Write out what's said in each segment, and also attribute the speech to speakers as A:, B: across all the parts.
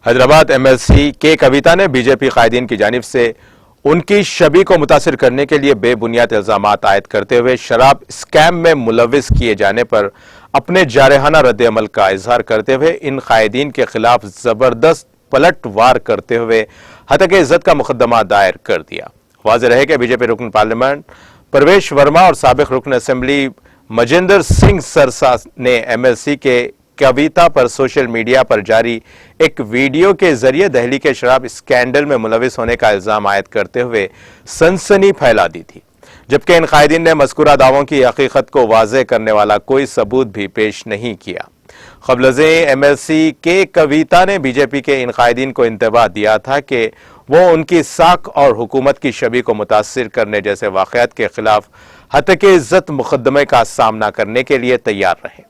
A: Hyderabad MLC کے کویتا نے B J پی قائدین کی جانب سے ان کی شبی کو متاثر کرنے کے لیے بے بنیاد الزامات عائد کرتے ہوئے شراب اسکیم میں ملوث کیے جانے پر اپنے جارحانہ رد عمل کا اظہار کرتے ہوئے ان قائدین کے خلاف زبردست پلٹ وار کرتے ہوئے ہتک عزت کا مقدمہ دائر کر دیا۔ واضح رہے کہ بی جے پی رکن پارلیمنٹ پرویش ورما اور سابق رکن اسمبلی مجندر سنگھ سرسا نے MLC کے کویتا پر سوشل میڈیا پر جاری ایک ویڈیو کے ذریعے دہلی کے شراب اسکینڈل میں ملوث ہونے کا الزام عائد کرتے ہوئے سنسنی پھیلا دی تھی، جبکہ ان قائدین نے مذکورہ دعووں کی حقیقت کو واضح کرنے والا کوئی ثبوت بھی پیش نہیں کیا۔ قبل ازیں MLC کے کویتا نے بی جے پی کے ان قائدین کو انتباہ دیا تھا کہ وہ ان کی ساکھ اور حکومت کی شبی کو متاثر کرنے جیسے واقعات کے خلاف ہتک عزت مقدمے کا سامنا کرنے کے لیے تیار رہیں۔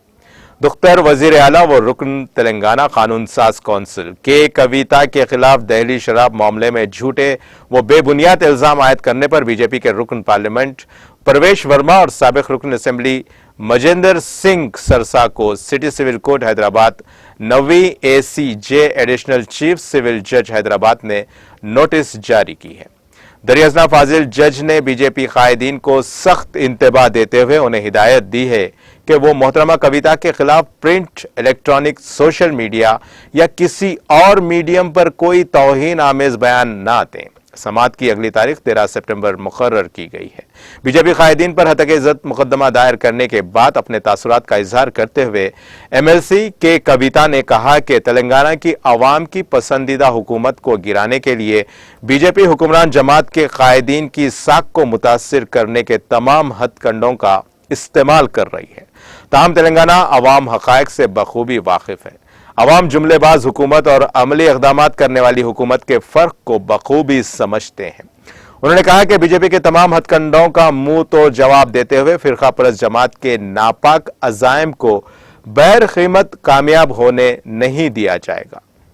A: دختر وزیر اعلیٰ و رکن تلنگانہ قانون ساز کونسل کے کویتا کے خلاف دہلی شراب معاملے میں جھوٹے و بے بنیاد الزام عائد کرنے پر بی جے پی کے رکن پارلیمنٹ پرویش ورما اور سابق رکن اسمبلی مجندر سنگھ سرسا کو سٹی سول کورٹ حیدرآباد 9ویں ACJ ایڈیشنل چیف سول جج حیدرآباد نے نوٹس جاری کی ہے۔ دریازنا فاضل جج نے بی جے پی قائدین کو سخت انتباہ دیتے ہوئے انہیں ہدایت دی ہے کہ وہ محترمہ کویتا کے خلاف پرنٹ، الیکٹرانک، سوشل میڈیا یا کسی اور میڈیم پر کوئی توہین آمیز بیان نہ دیں۔ سماعت کی اگلی تاریخ 13 سپٹمبر مقرر کی گئی ہے۔ بی جے پی قائدین پر ہتک عزت مقدمہ دائر کرنے کے بعد اپنے تاثرات کا اظہار کرتے ہوئے MLC کے کویتا نے کہا کہ تلنگانہ کی عوام کی پسندیدہ حکومت کو گرانے کے لیے بی جے پی حکمران جماعت کے قائدین کی ساکھ کو متاثر کرنے کے تمام ہتھ کنڈوں کا استعمال کر رہی ہے۔ تاہم تلنگانہ عوام حقائق سے بخوبی واقف ہے۔ عوام جملے باز حکومت اور عملی اقدامات کرنے والی حکومت کے فرق کو بخوبی سمجھتے ہیں۔ انہوں نے کہا کہ بی جے پی کے تمام ہتھ کنڈوں کا منہ تو جواب دیتے ہوئے فرقہ پرست جماعت کے ناپاک عزائم کو بغیر قیمت کامیاب ہونے نہیں دیا جائے گا۔